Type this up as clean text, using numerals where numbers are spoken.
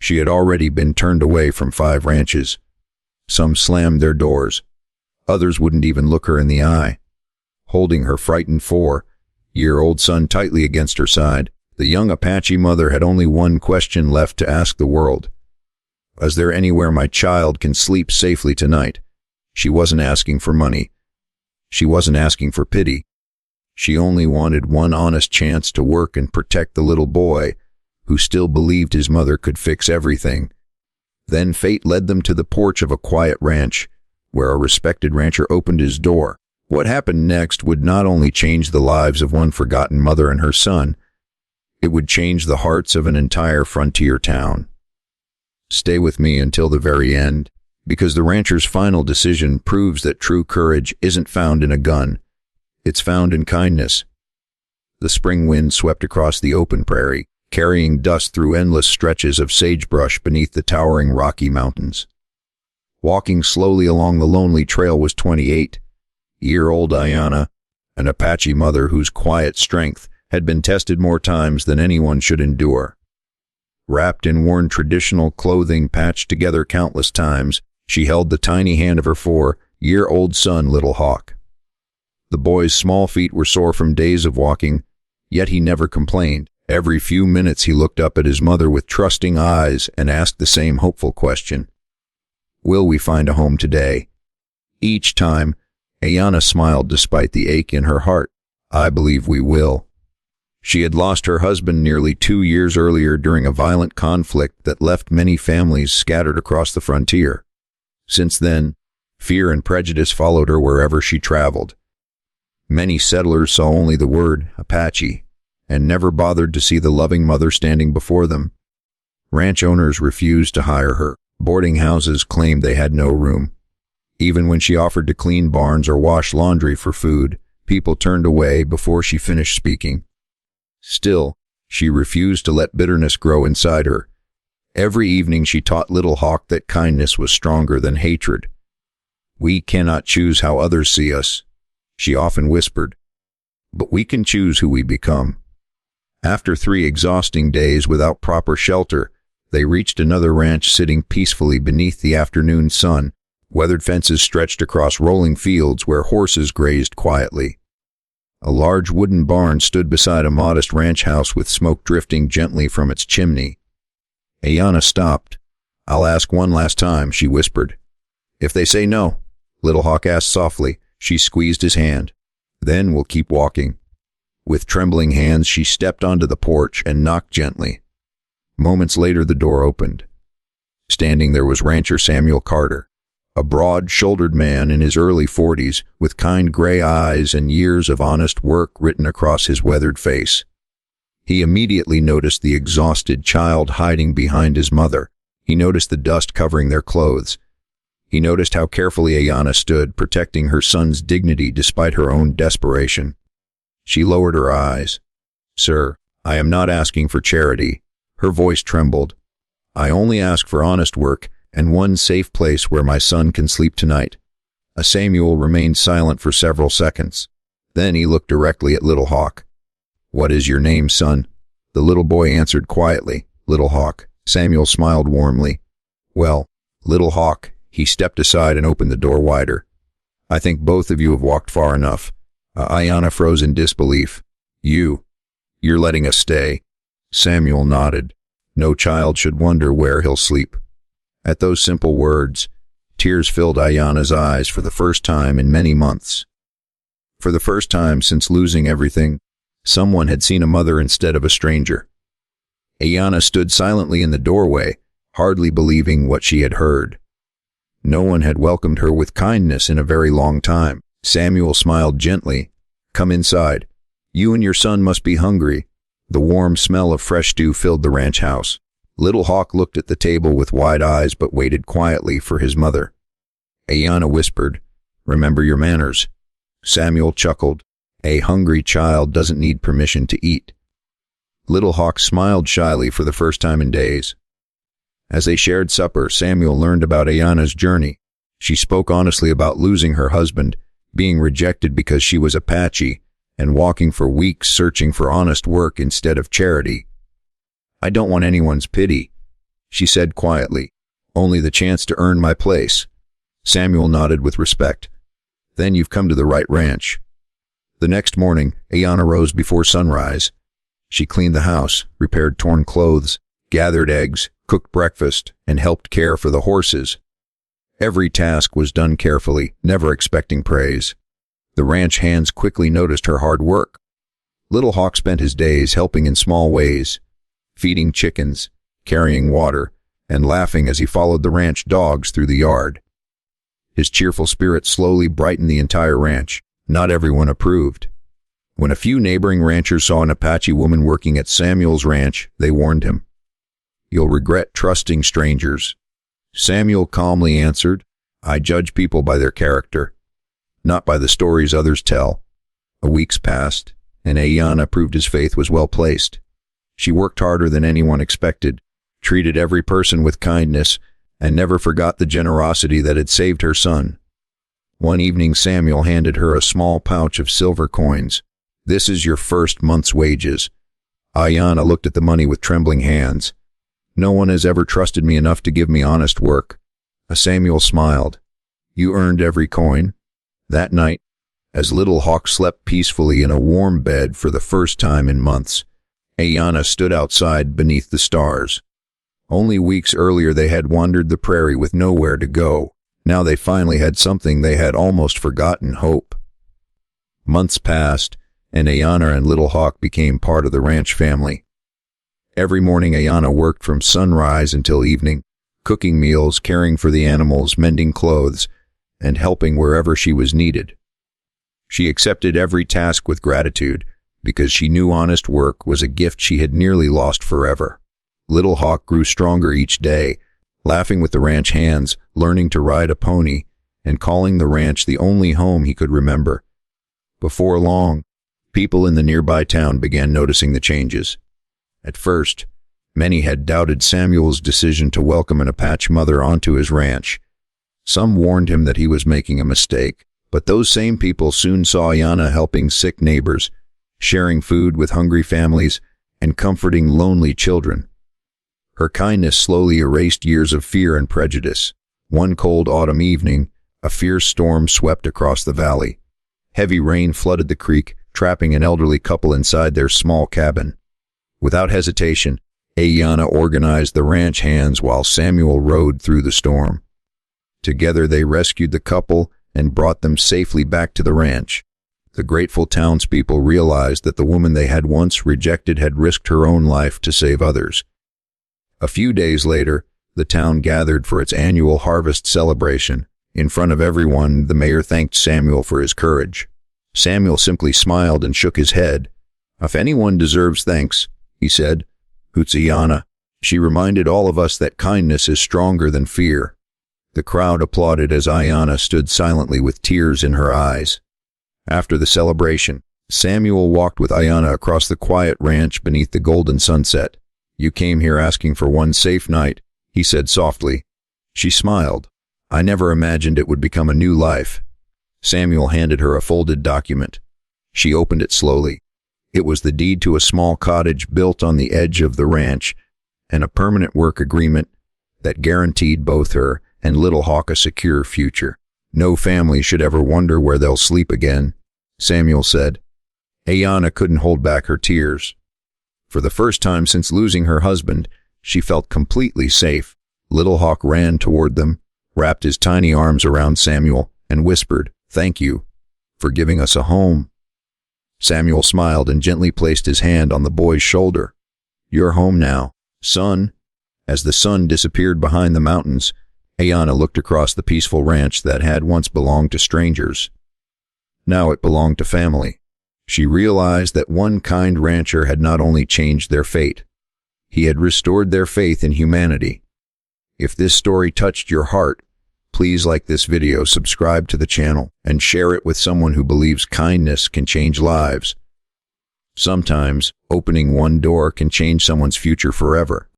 She had already been turned away from 5 ranches. Some slammed their doors. Others wouldn't even look her in the eye. Holding her frightened 4-year-old son tightly against her side, the young Apache mother had only one question left to ask the world. Is there anywhere my child can sleep safely tonight? She wasn't asking for money. She wasn't asking for pity. She only wanted one honest chance to work and protect the little boy, who still believed his mother could fix everything. Then fate led them to the porch of a quiet ranch, where a respected rancher opened his door. What happened next would not only change the lives of one forgotten mother and her son, it would change the hearts of an entire frontier town. Stay with me until the very end, because the rancher's final decision proves that true courage isn't found in a gun. It's found in kindness. The spring wind swept across the open prairie, carrying dust through endless stretches of sagebrush beneath the towering Rocky Mountains. Walking slowly along the lonely trail was 28-year-old Ayanna, an Apache mother whose quiet strength had been tested more times than anyone should endure. Wrapped in worn traditional clothing patched together countless times, she held the tiny hand of her 4-year-old son, Little Hawk. The boy's small feet were sore from days of walking, yet he never complained. Every few minutes he looked up at his mother with trusting eyes and asked the same hopeful question. Will we find a home today? Each time, Ayanna smiled despite the ache in her heart. I believe we will. She had lost her husband nearly 2 years earlier during a violent conflict that left many families scattered across the frontier. Since then, fear and prejudice followed her wherever she traveled. Many settlers saw only the word Apache and never bothered to see the loving mother standing before them. Ranch owners refused to hire her. Boarding houses claimed they had no room. Even when she offered to clean barns or wash laundry for food, people turned away before she finished speaking. Still, she refused to let bitterness grow inside her. Every evening she taught Little Hawk that kindness was stronger than hatred. We cannot choose how others see us, she often whispered, but we can choose who we become. After 3 exhausting days without proper shelter, they reached another ranch sitting peacefully beneath the afternoon sun. Weathered fences stretched across rolling fields where horses grazed quietly. A large wooden barn stood beside a modest ranch house with smoke drifting gently from its chimney. Ayanna stopped. I'll ask one last time, she whispered. If they say no, Little Hawk asked softly. She squeezed his hand. Then we'll keep walking. With trembling hands, she stepped onto the porch and knocked gently. Moments later, the door opened. Standing there was Rancher Samuel Carter, a broad-shouldered man in his early 40s with kind gray eyes and years of honest work written across his weathered face. He immediately noticed the exhausted child hiding behind his mother. He noticed the dust covering their clothes. He noticed how carefully Ayanna stood, protecting her son's dignity despite her own desperation. She lowered her eyes. Sir, I am not asking for charity. Her voice trembled. I only ask for honest work and one safe place where my son can sleep tonight. Samuel remained silent for several seconds. Then he looked directly at Little Hawk. What is your name, son? The little boy answered quietly. Little Hawk. Samuel smiled warmly. Well, Little Hawk. He stepped aside and opened the door wider. I think both of you have walked far enough. Ayanna froze in disbelief. You're letting us stay. Samuel nodded. No child should wonder where he'll sleep. At those simple words, tears filled Ayanna's eyes for the first time in many months. For the first time since losing everything, someone had seen a mother instead of a stranger. Ayanna stood silently in the doorway, hardly believing what she had heard. No one had welcomed her with kindness in a very long time. Samuel smiled gently. Come inside. You and your son must be hungry. The warm smell of fresh stew filled the ranch house. Little Hawk looked at the table with wide eyes but waited quietly for his mother. Ayanna whispered, Remember your manners. Samuel chuckled. A hungry child doesn't need permission to eat. Little Hawk smiled shyly for the first time in days. As they shared supper, Samuel learned about Ayanna's journey. She spoke honestly about losing her husband, being rejected because she was Apache, and walking for weeks searching for honest work instead of charity. I don't want anyone's pity, she said quietly. "Only the chance to earn my place." Samuel nodded with respect. "Then you've come to the right ranch." The next morning, Ayanna rose before sunrise. She cleaned the house, repaired torn clothes, gathered eggs, cooked breakfast, and helped care for the horses. Every task was done carefully, never expecting praise. The ranch hands quickly noticed her hard work. Little Hawk spent his days helping in small ways, feeding chickens, carrying water, and laughing as he followed the ranch dogs through the yard. His cheerful spirit slowly brightened the entire ranch. Not everyone approved. When a few neighboring ranchers saw an Apache woman working at Samuel's ranch, they warned him. "You'll regret trusting strangers." Samuel calmly answered, "I judge people by their character, not by the stories others tell." Weeks passed, and Ayanna proved his faith was well placed. She worked harder than anyone expected, treated every person with kindness, and never forgot the generosity that had saved her son. One evening, Samuel handed her a small pouch of silver coins. "This is your first month's wages." Ayanna looked at the money with trembling hands. "No one has ever trusted me enough to give me honest work." Samuel smiled. "You earned every coin." That night, as Little Hawk slept peacefully in a warm bed for the first time in months, Ayanna stood outside beneath the stars. Only weeks earlier they had wandered the prairie with nowhere to go. Now they finally had something they had almost forgotten: hope. Months passed, and Ayanna and Little Hawk became part of the ranch family. Every morning Ayanna worked from sunrise until evening, cooking meals, caring for the animals, mending clothes, and helping wherever she was needed. She accepted every task with gratitude, because she knew honest work was a gift she had nearly lost forever. Little Hawk grew stronger each day, laughing with the ranch hands, learning to ride a pony, and calling the ranch the only home he could remember. Before long, people in the nearby town began noticing the changes. At first, many had doubted Samuel's decision to welcome an Apache mother onto his ranch. Some warned him that he was making a mistake, but those same people soon saw Ayanna helping sick neighbors, sharing food with hungry families, and comforting lonely children. Her kindness slowly erased years of fear and prejudice. One cold autumn evening, a fierce storm swept across the valley. Heavy rain flooded the creek, trapping an elderly couple inside their small cabin. Without hesitation, Ayanna organized the ranch hands while Samuel rode through the storm. Together they rescued the couple and brought them safely back to the ranch. The grateful townspeople realized that the woman they had once rejected had risked her own life to save others. A few days later, the town gathered for its annual harvest celebration. In front of everyone, the mayor thanked Samuel for his courage. Samuel simply smiled and shook his head. "If anyone deserves thanks," he said, "it's Ayanna. She reminded all of us that kindness is stronger than fear." The crowd applauded as Ayanna stood silently with tears in her eyes. After the celebration, Samuel walked with Ayanna across the quiet ranch beneath the golden sunset. "You came here asking for one safe night," he said softly. She smiled. "I never imagined it would become a new life." Samuel handed her a folded document. She opened it slowly. It was the deed to a small cottage built on the edge of the ranch, and a permanent work agreement that guaranteed both her and Little Hawk a secure future. "No family should ever wonder where they'll sleep again," Samuel said. Ayanna couldn't hold back her tears. For the first time since losing her husband, she felt completely safe. Little Hawk ran toward them, wrapped his tiny arms around Samuel, and whispered, "Thank you for giving us a home." Samuel smiled and gently placed his hand on the boy's shoulder. "You're home now, son." As the sun disappeared behind the mountains, Ayanna looked across the peaceful ranch that had once belonged to strangers. Now it belonged to family. She realized that one kind rancher had not only changed their fate, he had restored their faith in humanity. If this story touched your heart, please like this video, subscribe to the channel, and share it with someone who believes kindness can change lives. Sometimes, opening one door can change someone's future forever.